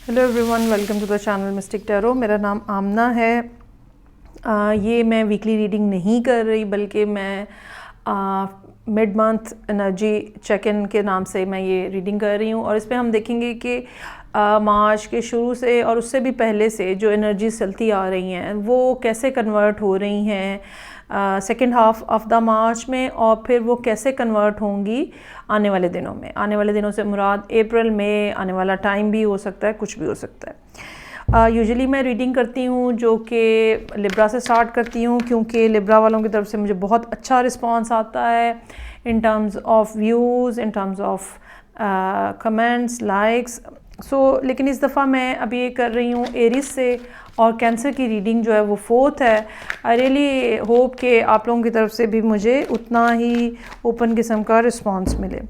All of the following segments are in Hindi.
Hello everyone, welcome to the channel mystic tarot. मेरा नाम आमना है। ये मैं वीकली रीडिंग नहीं कर रही, बल्कि मैं mid month energy check in के नाम से मैं ये रीडिंग कर रही हूँ। और इस पर हम देखेंगे कि मार्च के शुरू से और उससे भी पहले से जो एनर्जी चलती आ रही हैं वो कैसे कन्वर्ट हो रही हैं सेकेंड हाफ ऑफ द मार्च में, और फिर वो कैसे कन्वर्ट होंगी आने वाले दिनों में। आने वाले दिनों से मुराद अप्रैल में आने वाला टाइम भी हो सकता है, कुछ भी हो सकता है। यूजुअली मैं रीडिंग करती हूँ जो कि लिब्रा से स्टार्ट करती हूँ, क्योंकि लिब्रा वालों की तरफ से मुझे बहुत अच्छा रिस्पांस आता है in terms of views, in terms of comments, likes. लेकिन इस दफ़ा मैं अभी ये कर रही हूँ एरिस से, और कैंसर की रीडिंग जो है वो 4th है। आई रियली होप कि आप लोगों की तरफ से भी मुझे उतना ही ओपन किस्म का रिस्पांस मिले।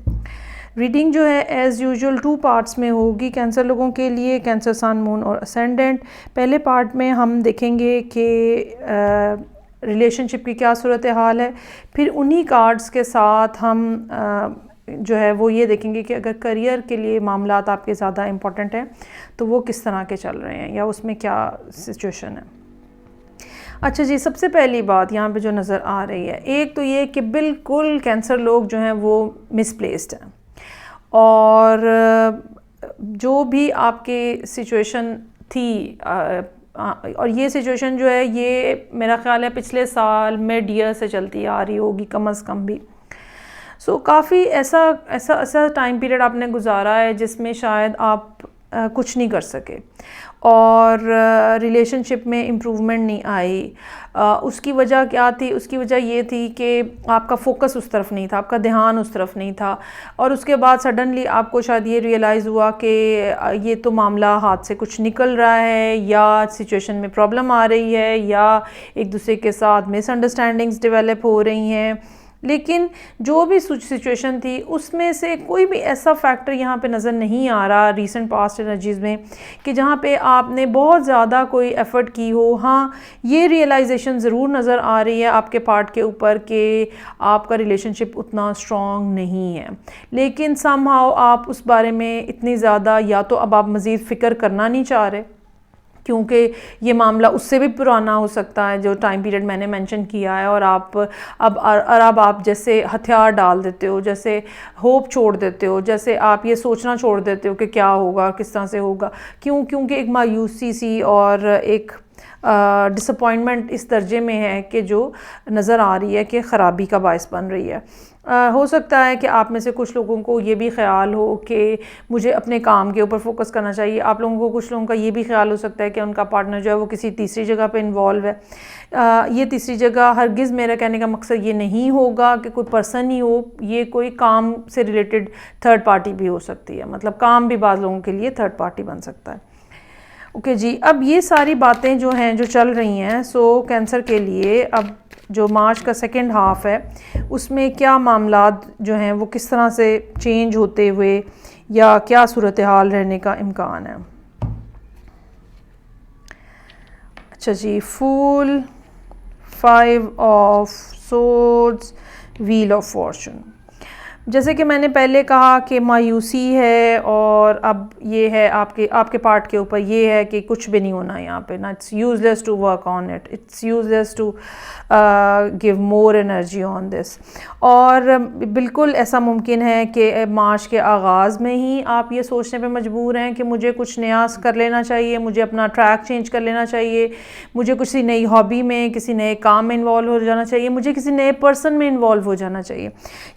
रीडिंग जो है एज़ यूजुअल 2 पार्ट्स में होगी कैंसर लोगों के लिए, कैंसर सन, मून और असेंडेंट। पहले पार्ट में हम देखेंगे कि रिलेशनशिप की क्या सूरत हाल है, फिर उन्हीं कार्ड्स के साथ हम जो है वो ये देखेंगे कि अगर करियर के लिए मामलात आपके ज़्यादा इम्पोर्टेंट हैं तो वो किस तरह के चल रहे हैं या उसमें क्या सिचुएशन है। अच्छा जी, सबसे पहली बात यहाँ पे जो नज़र आ रही है, एक तो ये कि बिल्कुल कैंसर लोग जो हैं वो मिसप्लेस्ड हैं, और जो भी आपकी सिचुएशन थी और ये सिचुएशन जो है ये मेरा ख़्याल है पिछले साल मिड ईयर से चलती आ रही होगी कम अज़ कम भी। काफ़ी ऐसा टाइम पीरियड आपने गुजारा है जिसमें शायद आप कुछ नहीं कर सके और रिलेशनशिप में इम्प्रूवमेंट नहीं आई। उसकी वजह क्या थी? उसकी वजह ये थी कि आपका फोकस उस तरफ नहीं था, आपका ध्यान उस तरफ नहीं था, और उसके बाद सडनली आपको शायद ये रियलाइज़ हुआ कि ये तो मामला हाथ से कुछ निकल रहा है, या सिचुएशन में प्रॉब्लम आ रही है, या एक दूसरे के साथ मिसअंडरस्टैंडिंग्स डेवलप हो रही हैं। लेकिन जो भी सिचुएशन थी उसमें से कोई भी ऐसा फैक्टर यहाँ पे नज़र नहीं आ रहा रीसेंट पास्ट एनर्जीज़ में कि जहाँ पे आपने बहुत ज़्यादा कोई एफ़र्ट की हो। हाँ, ये रियलाइजेशन ज़रूर नज़र आ रही है आपके पार्ट के ऊपर कि आपका रिलेशनशिप उतना स्ट्रॉन्ग नहीं है, लेकिन समहाउ आप उस बारे में इतनी ज़्यादा, या तो अब आप मज़ीद फ़िक्र करना नहीं चाह रहे क्योंकि ये मामला उससे भी पुराना हो सकता है जो टाइम पीरियड मैंने मेंशन किया है, और अब आप जैसे हथियार डाल देते हो, जैसे होप छोड़ देते हो, जैसे आप ये सोचना छोड़ देते हो कि क्या होगा, किस तरह से होगा। क्योंकि एक मायूसी सी और एक डिसअपॉइंटमेंट इस दर्जे में है कि जो नज़र आ रही है कि ख़राबी का बायस बन रही है। हो सकता है कि आप में से कुछ लोगों को ये भी ख्याल हो कि मुझे अपने काम के ऊपर फोकस करना चाहिए। आप लोगों को, कुछ लोगों का ये भी ख्याल हो सकता है कि उनका पार्टनर जो है वो किसी तीसरी जगह पे इन्वॉल्व है। ये तीसरी जगह हरगिज़, मेरा कहने का मकसद ये नहीं होगा कि कोई पर्सन ही हो, ये कोई काम से रिलेटेड थर्ड पार्टी भी हो सकती है। मतलब काम भी बाज़ लोगों के लिए थर्ड पार्टी बन सकता है। ओके जी, अब ये सारी बातें जो हैं जो चल रही हैं, कैंसर के लिए अब जो मार्च का सेकेंड हाफ है उसमें क्या मामलात जो हैं वो किस तरह से चेंज होते हुए या क्या सूरत हाल रहने का इम्कान है। अच्छा जी, फूल, 5 of swords, wheel of Fortune. जैसे कि मैंने पहले कहा कि मायूसी है, और अब ये है आपके पार्ट के ऊपर ये है कि कुछ भी नहीं होना यहाँ पे ना। It's useless to work on it, it's useless to give more energy on this. और बिल्कुल ऐसा मुमकिन है कि मार्च के आगाज़ में ही आप ये सोचने पे मजबूर हैं कि मुझे कुछ नया कर लेना चाहिए, मुझे अपना ट्रैक चेंज कर लेना चाहिए, मुझे किसी नई हॉबी में, किसी नए काम में इन्वॉल्व हो जाना चाहिए, मुझे किसी नए पर्सन में इन्वॉल्व हो जाना चाहिए।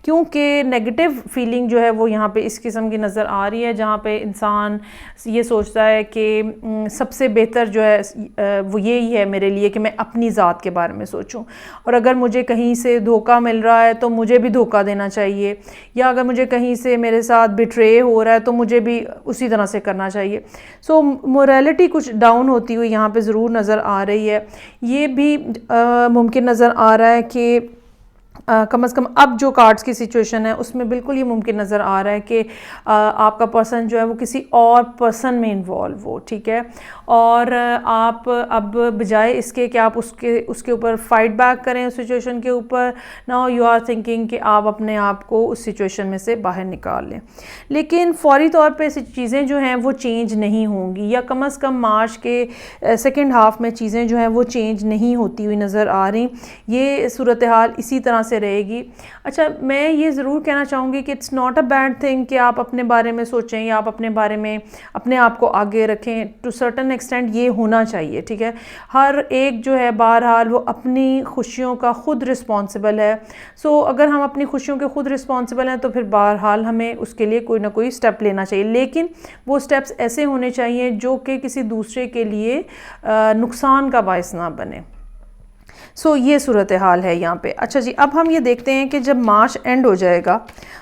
क्योंकि नेगेटिव फीलिंग जो है वो यहाँ पे इस किस्म की नज़र आ रही है, जहाँ पे इंसान ये सोचता है कि सबसे बेहतर जो है वो यही है मेरे लिए कि मैं अपनी ज़ात के बारे में सोचूं, और अगर मुझे कहीं से धोखा मिल रहा है तो मुझे भी धोखा देना चाहिए, या अगर मुझे कहीं से मेरे साथ बिट्रे हो रहा है तो मुझे भी उसी तरह से करना चाहिए। मोरालिटी कुछ डाउन होती हुई यहाँ पे ज़रूर नज़र आ रही है। ये भी मुमकिन नज़र आ रहा है कि कम से कम अब जो कार्ड्स की सिचुएशन है उसमें बिल्कुल ये मुमकिन नज़र आ रहा है कि आपका पर्सन जो है वो किसी और पर्सन में इन्वॉल्व हो, ठीक है। और आप अब बजाय इसके कि आप उसके ऊपर फाइट बैक करें उस सिचुएशन के ऊपर, नाउ यू आर थिंकिंग कि आप अपने आप को उस सिचुएशन में से बाहर निकाल लें। लेकिन फौरी तौर पे चीज़ें जो हैं वो चेंज नहीं होंगी, या कम से कम मार्च के सेकेंड हाफ में चीज़ें जो हैं वो चेंज नहीं होती हुई नज़र आ रही। ये सूरत हाल इसी तरह से रहेगी। अच्छा, मैं ये ज़रूर कहना चाहूँगी कि it's not a bad thing कि आप अपने बारे में सोचें या आप अपने बारे में अपने आप को आगे रखें। टू सर्टन एक्सटेंट ये होना चाहिए, ठीक है। हर एक जो है बहरहाल वो अपनी खुशियों का ख़ुद रिस्पॉन्सिबल है। सो अगर हम अपनी खुशियों के ख़ुद रिस्पॉन्सिबल हैं तो फिर बहरहाल हमें उसके लिए कोई ना कोई स्टेप लेना चाहिए, लेकिन वो स्टेप्स ऐसे होने चाहिए जो कि किसी दूसरे के लिए नुकसान का बायस ना बने। सो ये सूरत हाल है यहाँ पे। अच्छा जी, अब हम ये देखते हैं कि जब मार्च एंड हो जाएगा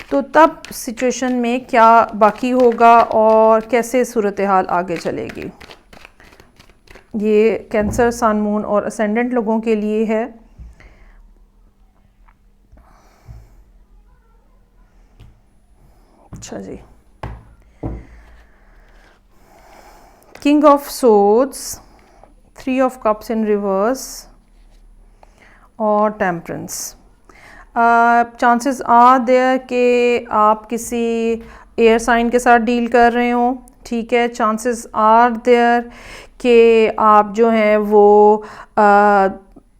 तो तब सिचुएशन में क्या बाकी होगा और कैसे सूरत हाल आगे चलेगी। ये कैंसर, सन, मून और असेंडेंट लोगों के लिए है। अच्छा जी, king of swords, 3 of cups in reverse और टेम्परेंस। चांसेस आर देयर कि आप किसी एयर साइन के साथ डील कर रहे हो, ठीक है। चांसेस आर देयर कि आप जो हैं वो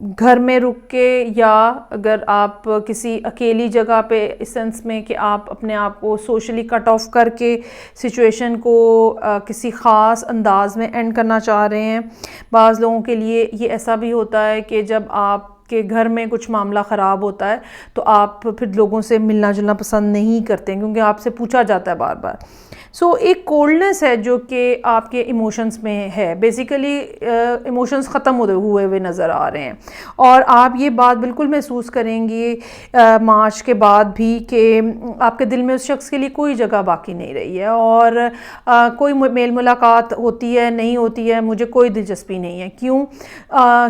घर में रुक के, या अगर आप किसी अकेली जगह पे, इस सेंस में कि आप अपने आप को सोशली कट ऑफ करके सिचुएशन को किसी ख़ास अंदाज में एंड करना चाह रहे हैं। बाज़ लोगों के लिए ये ऐसा भी होता है कि जब आप के घर में कुछ मामला ख़राब होता है तो आप फिर लोगों से मिलना जुलना पसंद नहीं करते क्योंकि आपसे पूछा जाता है बार बार। सो एक कोल्डनेस है जो कि आपके इमोशंस में है। बेसिकली इमोशंस ख़त्म हुए हुए नज़र आ रहे हैं, और आप ये बात बिल्कुल महसूस करेंगे मार्च के बाद भी कि आपके दिल में उस शख्स के लिए कोई जगह बाकी नहीं रही है, और कोई मेल मुलाकात होती है नहीं होती है मुझे कोई दिलचस्पी नहीं है। क्यों?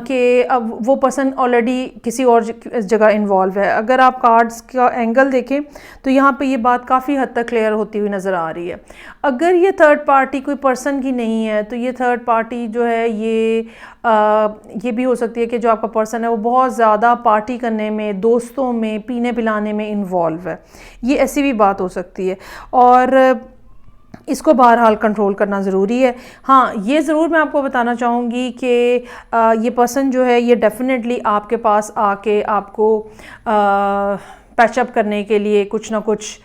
कि अब वो पर्सन ऑलरेडी किसी और जगह इन्वॉल्व है। अगर आप कार्ड्स का एंगल देखें तो यहाँ पे ये बात काफ़ी हद तक क्लियर होती हुई नज़र आ रही है। अगर ये थर्ड पार्टी कोई पर्सन की नहीं है तो ये थर्ड पार्टी जो है ये भी हो सकती है कि जो आपका पर्सन है वो बहुत ज़्यादा पार्टी करने में, दोस्तों में, पीने पिलाने में इन्वॉल्व है। ये ऐसी भी बात हो सकती है, और इसको बहरहाल कंट्रोल करना ज़रूरी है। हाँ, ये ज़रूर मैं आपको बताना चाहूँगी कि ये पर्सन जो है ये डेफिनेटली आपके पास आके आपको पैचअप करने के लिए कुछ ना कुछ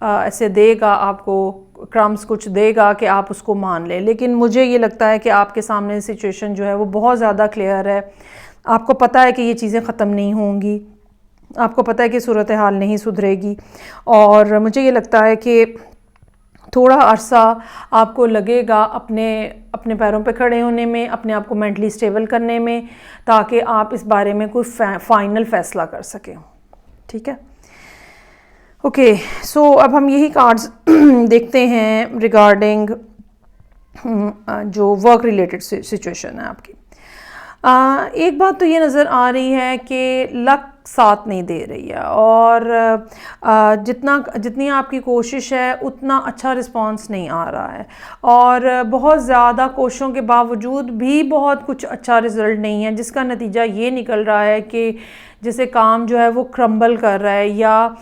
ऐसे देगा, आपको क्रम्स कुछ देगा कि आप उसको मान लें। लेकिन मुझे ये लगता है कि आपके सामने सिचुएशन जो है वो बहुत ज़्यादा क्लियर है। आपको पता है कि ये चीज़ें ख़त्म नहीं होंगी, आपको पता है कि सूरत हाल नहीं सुधरेगी, और मुझे ये लगता है कि थोड़ा अरसा आपको लगेगा अपने पैरों पे खड़े होने में, अपने आप को मेंटली स्टेबल करने में, ताकि आप इस बारे में कोई फाइनल फ़ैसला कर सकें, ठीक है। ओके, सो अब हम यही कार्ड्स देखते हैं रिगार्डिंग जो वर्क रिलेटेड सिचुएशन है आपकी। एक बात तो ये नज़र आ रही है कि लक साथ नहीं दे रही है, और जितनी आपकी कोशिश है उतना अच्छा रिस्पांस नहीं आ रहा है, और बहुत ज़्यादा कोशिशों के बावजूद भी बहुत कुछ अच्छा रिज़ल्ट नहीं है, जिसका नतीजा ये निकल रहा है कि जैसे काम जो है वो क्रम्बल कर रहा है, या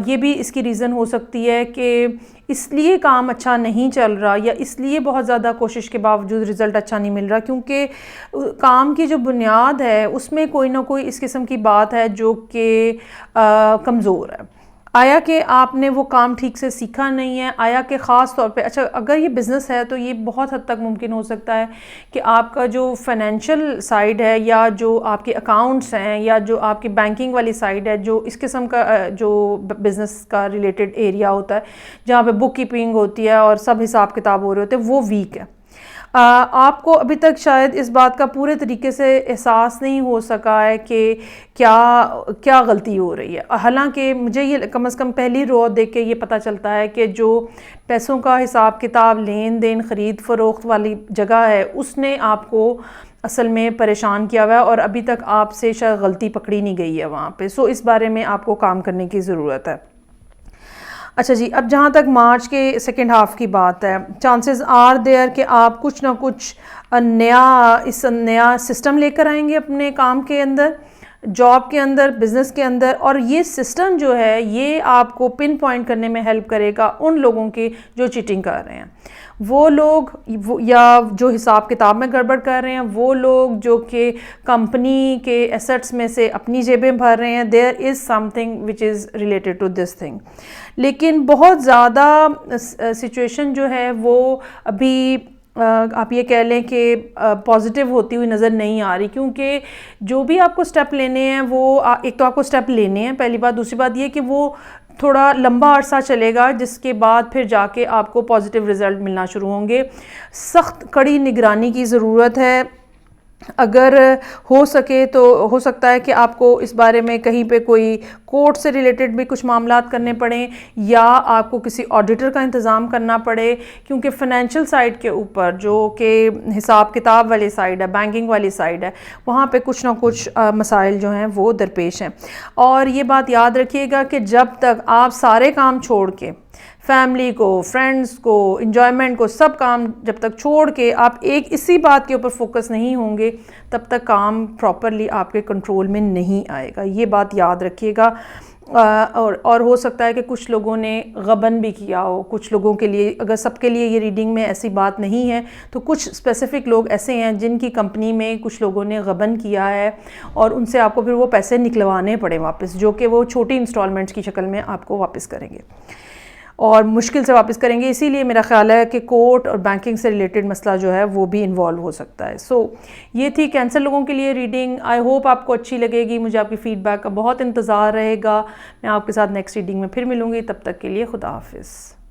ये भी इसकी रीज़न हो सकती है कि इसलिए काम अच्छा नहीं चल रहा, या इसलिए बहुत ज़्यादा कोशिश के बावजूद रिज़ल्ट अच्छा नहीं मिल रहा क्योंकि काम की जो बुनियाद है उसमें कोई ना कोई इस किस्म की बात है जो कि कमज़ोर है। आया कि आपने वो काम ठीक से सीखा नहीं है, आया कि ख़ास तौर पे, अच्छा अगर ये बिज़नेस है तो ये बहुत हद तक मुमकिन हो सकता है कि आपका जो फाइनेंशियल साइड है, या जो आपके अकाउंट्स हैं, या जो आपकी बैंकिंग वाली साइड है, जो इस किस्म का जो बिज़नेस का रिलेटेड एरिया होता है जहाँ पे बुक कीपिंग होती है और सब हिसाब किताब हो रहे होते हैं, वो वीक है। आपको अभी तक शायद इस बात का पूरे तरीके से एहसास नहीं हो सका है कि क्या गलती हो रही है। हालांकि मुझे ये कम से कम पहली रो देख के ये पता चलता है कि जो पैसों का हिसाब किताब, लेन देन, ख़रीद फ़रोख्त वाली जगह है, उसने आपको असल में परेशान किया हुआ है और अभी तक आपसे शायद गलती पकड़ी नहीं गई है वहाँ पे। सो इस बारे में आपको काम करने की ज़रूरत है। अच्छा जी, अब जहाँ तक मार्च के सेकेंड हाफ़ की बात है, चांसेस आर देयर कि आप कुछ ना कुछ नया सिस्टम लेकर आएंगे अपने काम के अंदर, जॉब के अंदर, बिज़नेस के अंदर। और ये सिस्टम जो है ये आपको पिन पॉइंट करने में हेल्प करेगा उन लोगों के जो चीटिंग कर रहे हैं, वो लोग या जो हिसाब किताब में गड़बड़ कर रहे हैं, वो लोग जो कि कंपनी के एसेट्स में से अपनी जेबें भर रहे हैं। There is something which is related to this thing. लेकिन बहुत ज़्यादा सिचुएशन जो है वो अभी आप ये कह लें कि पॉजिटिव होती हुई नज़र नहीं आ रही, क्योंकि जो भी आपको स्टेप लेने हैं वो एक तो आपको स्टेप लेने हैं, पहली बात। दूसरी बात ये कि वो थोड़ा लंबा अरसा चलेगा, जिसके बाद फिर जाके आपको पॉजिटिव रिज़ल्ट मिलना शुरू होंगे। सख्त कड़ी निगरानी की ज़रूरत है। अगर हो सके तो हो सकता है कि आपको इस बारे में कहीं पे कोई कोर्ट से रिलेटेड भी कुछ मामलात करने पड़ें, या आपको किसी ऑडिटर का इंतज़ाम करना पड़े, क्योंकि फ़ाइनेंशियल साइड के ऊपर जो कि हिसाब किताब वाली साइड है, बैंकिंग वाली साइड है, वहाँ पे कुछ ना कुछ मसाइल जो हैं वो दरपेश हैं। और ये बात याद रखिएगा कि जब तक आप सारे काम छोड़ के, फैमिली को, फ्रेंड्स को, इन्जॉयमेंट को, सब काम जब तक छोड़ के आप एक इसी बात के ऊपर फोकस नहीं होंगे, तब तक काम प्रॉपरली आपके कंट्रोल में नहीं आएगा। ये बात याद रखिएगा। और हो सकता है कि कुछ लोगों ने गबन भी किया हो, कुछ लोगों के लिए, अगर सबके लिए ये रीडिंग में ऐसी बात नहीं है तो कुछ स्पेसिफ़िक लोग ऐसे हैं जिनकी कंपनी में कुछ लोगों ने गबन किया है और उनसे आपको फिर वो पैसे निकलवाने पड़े वापस, जो कि वो छोटी इंस्टॉलमेंट्स की शक्ल में आपको वापस करेंगे और मुश्किल से वापस करेंगे। इसीलिए मेरा ख्याल है कि कोर्ट और बैंकिंग से रिलेटेड मसला जो है वो भी इन्वॉल्व हो सकता है। सो ये थी कैंसर लोगों के लिए रीडिंग। आई होप आपको अच्छी लगेगी। मुझे आपकी फ़ीडबैक का बहुत इंतज़ार रहेगा। मैं आपके साथ नेक्स्ट रीडिंग में फिर मिलूँगी। तब तक के लिए खुदा हाफिज़।